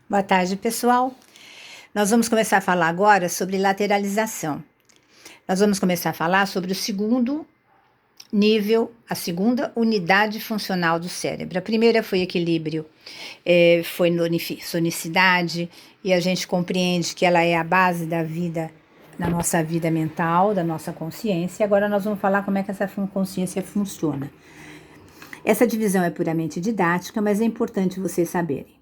Boa tarde, pessoal. Nós vamos começar a falar agora sobre lateralização. Nós vamos começar a falar sobre o segundo nível, a segunda unidade funcional do cérebro. A primeira foi equilíbrio, foi sonicidade, e a gente compreende que ela é a base da vida, da nossa vida mental, da nossa consciência. Agora nós vamos falar como é que essa consciência funciona. Essa divisão é puramente didática, mas é importante vocês saberem.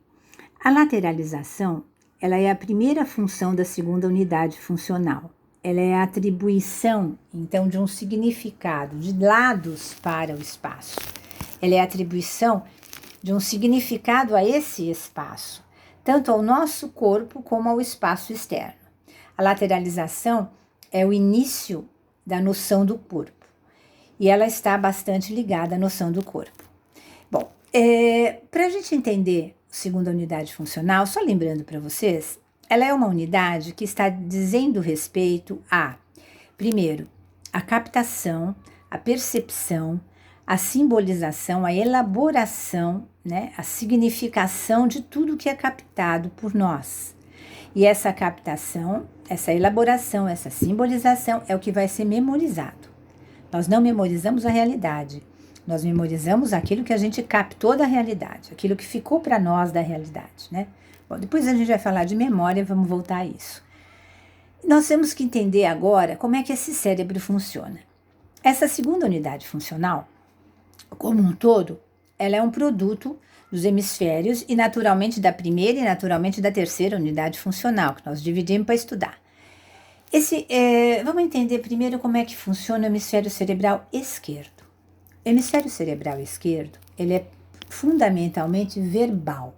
A lateralização, ela é a primeira função da segunda unidade funcional. Ela é a atribuição, então, de um significado, de lados para o espaço. Ela é a atribuição de um significado a esse espaço, tanto ao nosso corpo como ao espaço externo. A lateralização é o início da noção do corpo, e ela está bastante ligada à noção do corpo. Bom, para a gente entender segunda unidade funcional, só lembrando para vocês, ela é uma unidade que está dizendo respeito a, primeiro, a captação, a percepção, a simbolização, a elaboração, né, a significação de tudo que é captado por nós. E essa captação, essa elaboração, essa simbolização é o que vai ser memorizado. Nós não memorizamos a realidade. Nós memorizamos aquilo que a gente captou da realidade, aquilo que ficou para nós da realidade, né? Bom, depois a gente vai falar de memória, vamos voltar a isso. Nós temos que entender agora como é que esse cérebro funciona. Essa segunda unidade funcional, como um todo, ela é um produto dos hemisférios e naturalmente da primeira e naturalmente da terceira unidade funcional, que nós dividimos para estudar. Vamos entender primeiro como é que funciona o hemisfério cerebral esquerdo. O hemisfério cerebral esquerdo, ele é fundamentalmente verbal,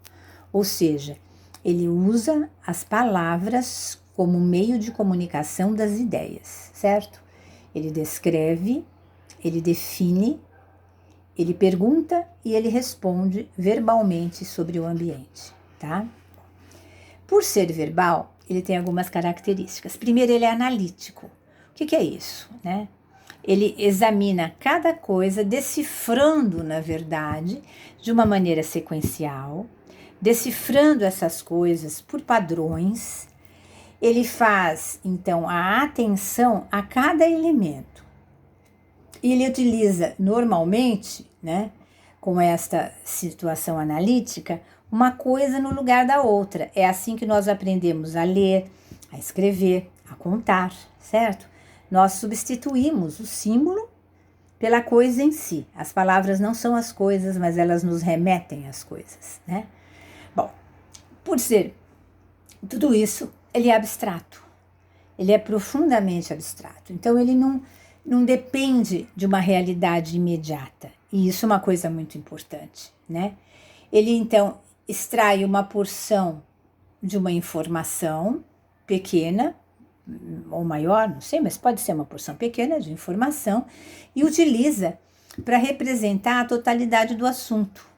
ou seja, ele usa as palavras como meio de comunicação das ideias, certo? Ele descreve, ele define, ele pergunta e ele responde verbalmente sobre o ambiente, tá? Por ser verbal, ele tem algumas características. Primeiro, ele é analítico. O que é isso, né? Ele examina cada coisa, decifrando, na verdade, de uma maneira sequencial, decifrando essas coisas por padrões. Ele faz, então, a atenção a cada elemento. E ele utiliza, normalmente, né, com esta situação analítica, uma coisa no lugar da outra. É assim que nós aprendemos a ler, a escrever, a contar, certo? Nós substituímos o símbolo pela coisa em si. As palavras não são as coisas, mas elas nos remetem às coisas, né? Bom, por ser tudo isso, ele é abstrato. Ele é profundamente abstrato. Então, ele não depende de uma realidade imediata. E isso é uma coisa muito importante, né? Ele, então, extrai uma porção de uma informação pequena, ou maior, não sei, mas pode ser uma porção pequena de informação, e utiliza para representar a totalidade do assunto.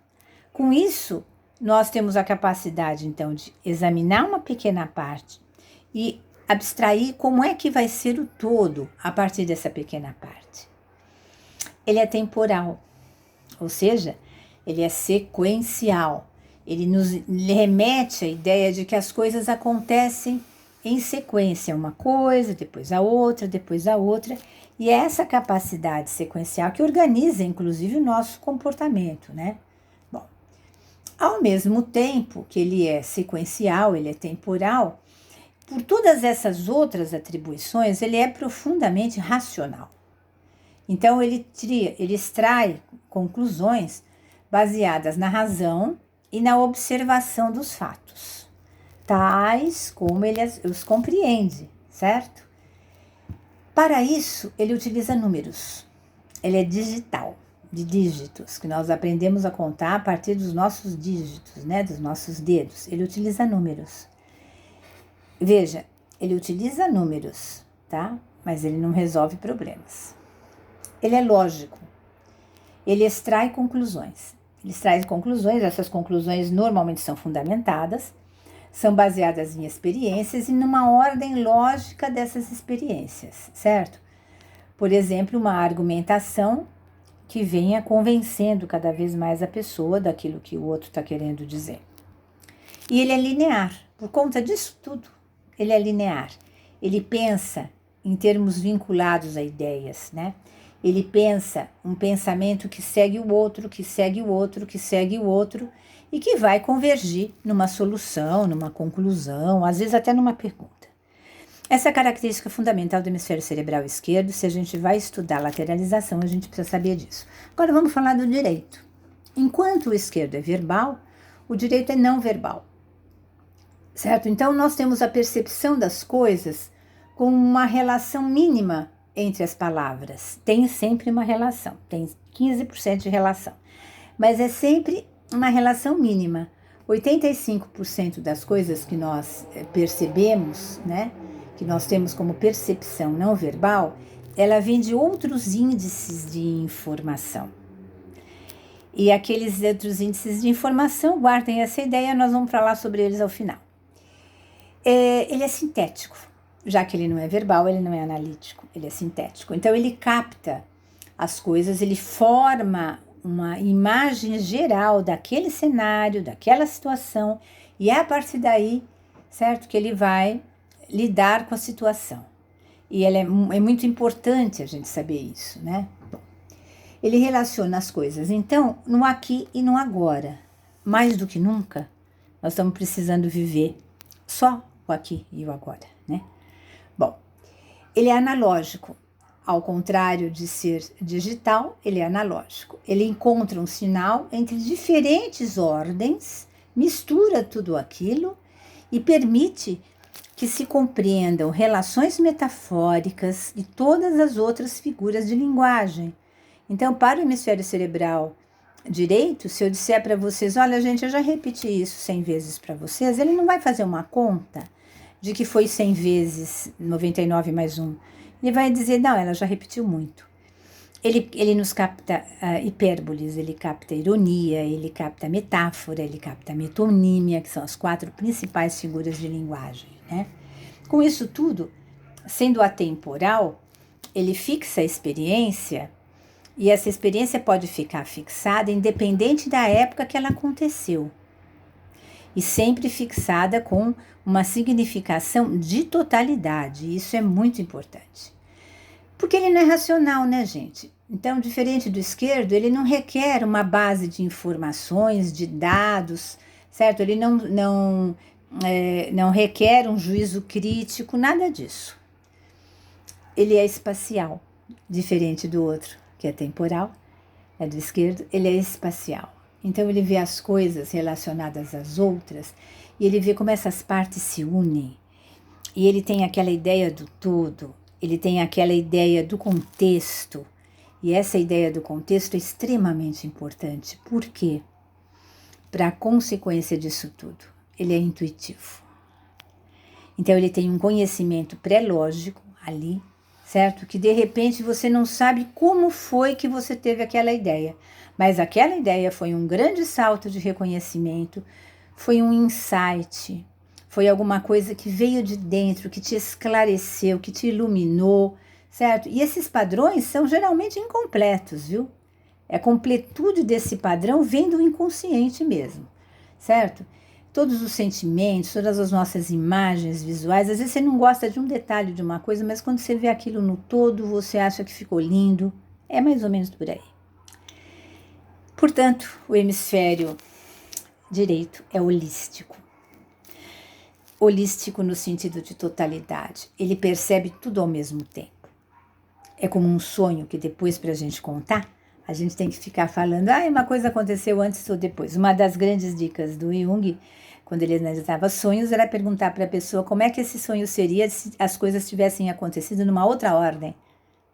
Com isso, nós temos a capacidade, então, de examinar uma pequena parte e abstrair como é que vai ser o todo a partir dessa pequena parte. Ele é temporal, ou seja, ele é sequencial. Ele nos remete à ideia de que as coisas acontecem em sequência, uma coisa, depois a outra, depois a outra, e é essa capacidade sequencial que organiza, inclusive, o nosso comportamento, né? Bom, ao mesmo tempo que ele é sequencial, ele é temporal, por todas essas outras atribuições, ele é profundamente racional. Então, ele extrai conclusões baseadas na razão e na observação dos fatos, tais como ele os compreende, certo? Para isso, ele utiliza números. Ele é digital, de dígitos, que nós aprendemos a contar a partir dos nossos dígitos, né, dos nossos dedos. Ele utiliza números. Veja, ele utiliza números, tá? Mas ele não resolve problemas. Ele é lógico. Ele extrai conclusões. Ele extrai conclusões, essas conclusões normalmente são fundamentadas, são baseadas em experiências e numa ordem lógica dessas experiências, certo? Por exemplo, uma argumentação que venha convencendo cada vez mais a pessoa daquilo que o outro está querendo dizer. E ele é linear. Por conta disso tudo, ele é linear. Ele pensa em termos vinculados a ideias, né? Ele pensa um pensamento que segue o outro, que segue o outro, que segue o outro, e que vai convergir numa solução, numa conclusão, às vezes até numa pergunta. Essa é a característica fundamental do hemisfério cerebral esquerdo. Se a gente vai estudar lateralização, a gente precisa saber disso. Agora vamos falar do direito. Enquanto o esquerdo é verbal, o direito é não verbal. Certo? Então nós temos a percepção das coisas com uma relação mínima entre as palavras. Tem sempre uma relação, tem 15% de relação, mas é sempre uma relação mínima. 85% das coisas que nós percebemos, né, que nós temos como percepção não verbal, ela vem de outros índices de informação. E aqueles outros índices de informação, guardem essa ideia, nós vamos falar sobre eles ao final. Ele é sintético, já que ele não é verbal, ele não é analítico, ele é sintético. Então ele capta as coisas, ele forma uma imagem geral daquele cenário, daquela situação, e é a partir daí, certo, que ele vai lidar com a situação. E é muito importante a gente saber isso, né? Bom, ele relaciona as coisas, então, no aqui e no agora. Mais do que nunca, nós estamos precisando viver só o aqui e o agora, né? Bom, ele é analógico. Ao contrário de ser digital, ele é analógico. Ele encontra um sinal entre diferentes ordens, mistura tudo aquilo e permite que se compreendam relações metafóricas e todas as outras figuras de linguagem. Então, para o hemisfério cerebral direito, se eu disser para vocês, olha gente, eu já repeti isso 100 vezes para vocês, ele não vai fazer uma conta de que foi 100 vezes 99 mais 1. Ele vai dizer, não, ela já repetiu muito. Ele nos capta hipérboles, ele capta ironia, ele capta metáfora, ele capta metonímia, que são as 4 principais figuras de linguagem, né? Com isso tudo, sendo atemporal, ele fixa a experiência, e essa experiência pode ficar fixada independente da época que ela aconteceu. E sempre fixada com uma significação de totalidade. Isso é muito importante. Porque ele não é racional, né, gente? Então, diferente do esquerdo, ele não requer uma base de informações, de dados, certo? Ele não requer um juízo crítico, nada disso. Ele é espacial, diferente do outro, que é temporal, é do esquerdo, ele é espacial. Então ele vê as coisas relacionadas às outras e ele vê como essas partes se unem. E ele tem aquela ideia do todo, ele tem aquela ideia do contexto. E essa ideia do contexto é extremamente importante. Por quê? Para a consequência disso tudo, ele é intuitivo. Então ele tem um conhecimento pré-lógico ali, certo? Que de repente você não sabe como foi que você teve aquela ideia. Mas aquela ideia foi um grande salto de reconhecimento, foi um insight, foi alguma coisa que veio de dentro, que te esclareceu, que te iluminou, certo? E esses padrões são geralmente incompletos, viu? A completude desse padrão vem do inconsciente mesmo, certo? Todos os sentimentos, todas as nossas imagens visuais, às vezes você não gosta de um detalhe de uma coisa, mas quando você vê aquilo no todo, você acha que ficou lindo. É mais ou menos por aí. Portanto, o hemisfério direito é holístico. Holístico no sentido de totalidade. Ele percebe tudo ao mesmo tempo. É como um sonho que depois, para a gente contar, a gente tem que ficar falando, uma coisa aconteceu antes ou depois. Uma das grandes dicas do Jung, quando ele analisava sonhos, era perguntar para a pessoa como é que esse sonho seria se as coisas tivessem acontecido numa outra ordem,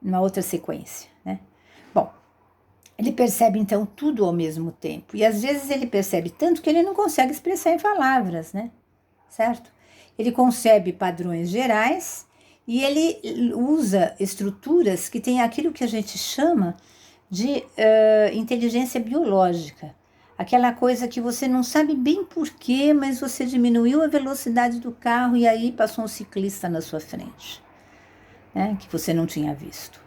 numa outra sequência, né? Bom, ele percebe então tudo ao mesmo tempo. E às vezes ele percebe tanto que ele não consegue expressar em palavras, né? Certo? Ele concebe padrões gerais e ele usa estruturas que têm aquilo que a gente chama de inteligência biológica. Aquela coisa que você não sabe bem porquê, mas você diminuiu a velocidade do carro e aí passou um ciclista na sua frente, né? Que você não tinha visto.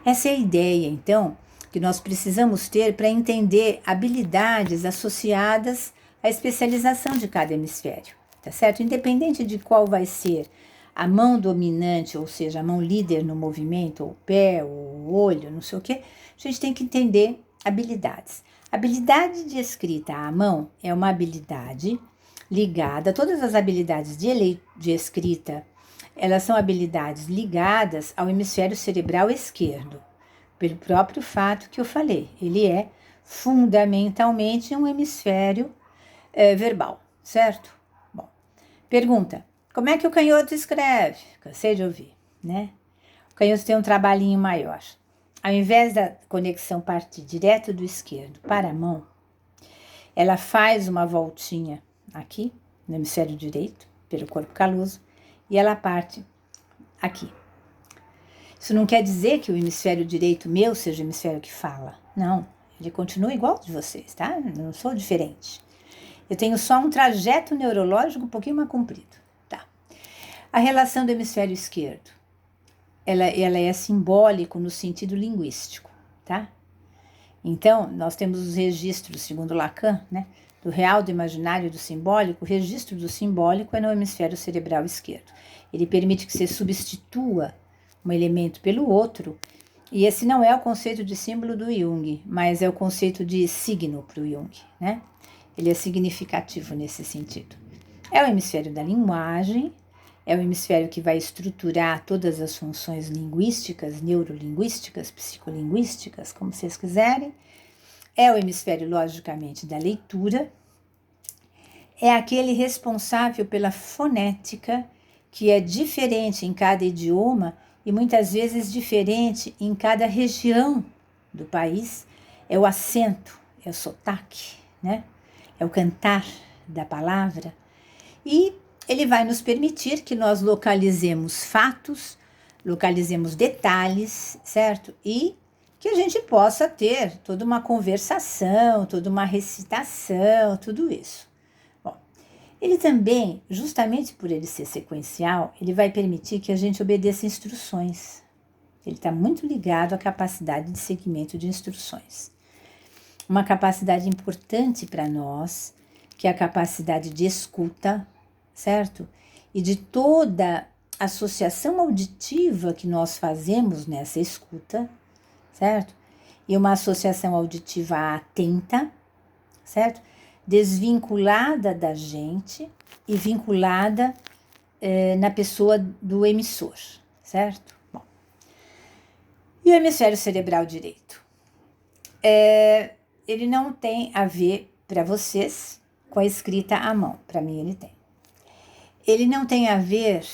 Essa é a ideia, então, que nós precisamos ter para entender habilidades associadas a especialização de cada hemisfério, tá certo? Independente de qual vai ser a mão dominante, ou seja, a mão líder no movimento, ou o pé, ou o olho, não sei o quê, a gente tem que entender habilidades. Habilidade de escrita à mão é uma habilidade ligada, todas as habilidades de escrita, elas são habilidades ligadas ao hemisfério cerebral esquerdo, pelo próprio fato que eu falei, ele é fundamentalmente um hemisfério verbal, certo? Bom, pergunta, como é que o canhoto escreve? Cansei de ouvir, né? O canhoto tem um trabalhinho maior. Ao invés da conexão partir direto do esquerdo para a mão, ela faz uma voltinha aqui, no hemisfério direito, pelo corpo caloso, e ela parte aqui. Isso não quer dizer que o hemisfério direito meu seja o hemisfério que fala. Não, ele continua igual de vocês, tá? Eu não sou diferente. Eu tenho só um trajeto neurológico um pouquinho mais comprido, tá? A relação do hemisfério esquerdo, ela é simbólico no sentido linguístico, tá? Então, nós temos os registros, segundo Lacan, né? Do real, do imaginário e do simbólico. O registro do simbólico é no hemisfério cerebral esquerdo. Ele permite que você substitua um elemento pelo outro, e esse não é o conceito de símbolo do Jung, mas é o conceito de signo para o Jung, né? Ele é significativo nesse sentido. É o hemisfério da linguagem, é o hemisfério que vai estruturar todas as funções linguísticas, neurolinguísticas, psicolinguísticas, como vocês quiserem. É o hemisfério, logicamente, da leitura. É aquele responsável pela fonética, que é diferente em cada idioma e muitas vezes diferente em cada região do país. É o acento, é o sotaque, né? É o cantar da palavra. E ele vai nos permitir que nós localizemos fatos, localizemos detalhes, certo? E que a gente possa ter toda uma conversação, toda uma recitação, tudo isso. Bom, ele também, justamente por ele ser sequencial, ele vai permitir que a gente obedeça instruções. Ele está muito ligado à capacidade de seguimento de instruções. Uma capacidade importante para nós, que é a capacidade de escuta, certo? E de toda associação auditiva que nós fazemos nessa escuta, certo? E uma associação auditiva atenta, certo? Desvinculada da gente e vinculada na pessoa do emissor, certo? Bom. E o hemisfério cerebral direito? Ele não tem a ver, para vocês, com a escrita à mão. Para mim, ele tem. Ele não tem a ver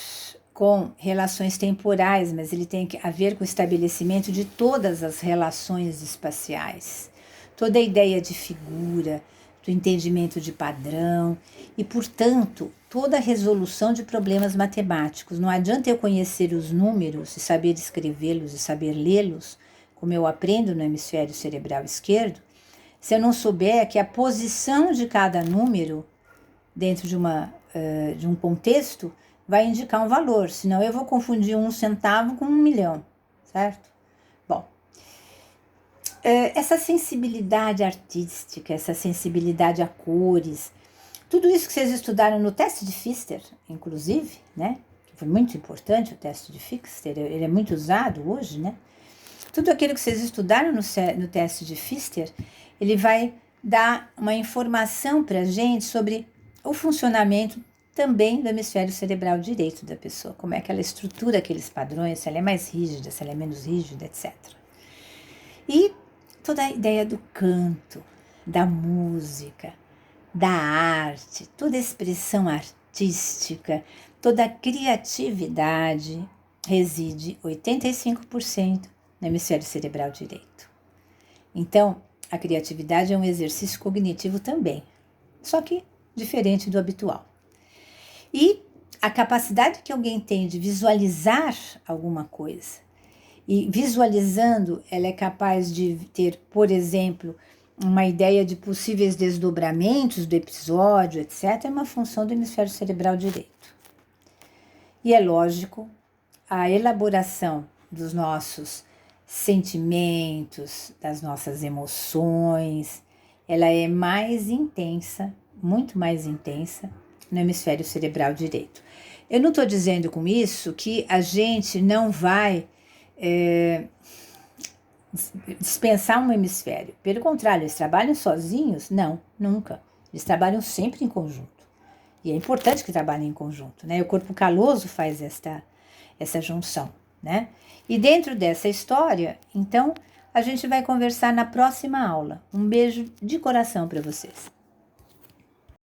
com relações temporais, mas ele tem a ver com o estabelecimento de todas as relações espaciais, toda a ideia de figura, do entendimento de padrão e, portanto, toda a resolução de problemas matemáticos. Não adianta eu conhecer os números e saber escrevê-los e saber lê-los, como eu aprendo no hemisfério cerebral esquerdo, se eu não souber que a posição de cada número dentro de um contexto vai indicar um valor, senão eu vou confundir 1 centavo com 1 milhão, certo? Bom, essa sensibilidade artística, essa sensibilidade a cores, tudo isso que vocês estudaram no teste de Pfister, inclusive, né? Que foi muito importante o teste de Pfister, ele é muito usado hoje, né? Tudo aquilo que vocês estudaram no teste de Pfister, ele vai dar uma informação para a gente sobre o funcionamento também do hemisfério cerebral direito da pessoa, como é que ela estrutura aqueles padrões, se ela é mais rígida, se ela é menos rígida, etc. E toda a ideia do canto, da música, da arte, toda a expressão artística, toda a criatividade reside 85% no hemisfério cerebral direito. Então, a criatividade é um exercício cognitivo também, só que diferente do habitual. E a capacidade que alguém tem de visualizar alguma coisa, e visualizando, ela é capaz de ter, por exemplo, uma ideia de possíveis desdobramentos do episódio, etc., é uma função do hemisfério cerebral direito. E é lógico, a elaboração dos nossos sentimentos, das nossas emoções, ela é mais intensa muito mais intensa no hemisfério cerebral direito. Eu não estou dizendo com isso que a gente não vai dispensar um hemisfério. Pelo contrário, eles trabalham sozinhos? Não, nunca. Eles trabalham sempre em conjunto. E é importante que trabalhem em conjunto, né? O corpo caloso faz essa junção, né? E dentro dessa história, então, a gente vai conversar na próxima aula. Um beijo de coração para vocês.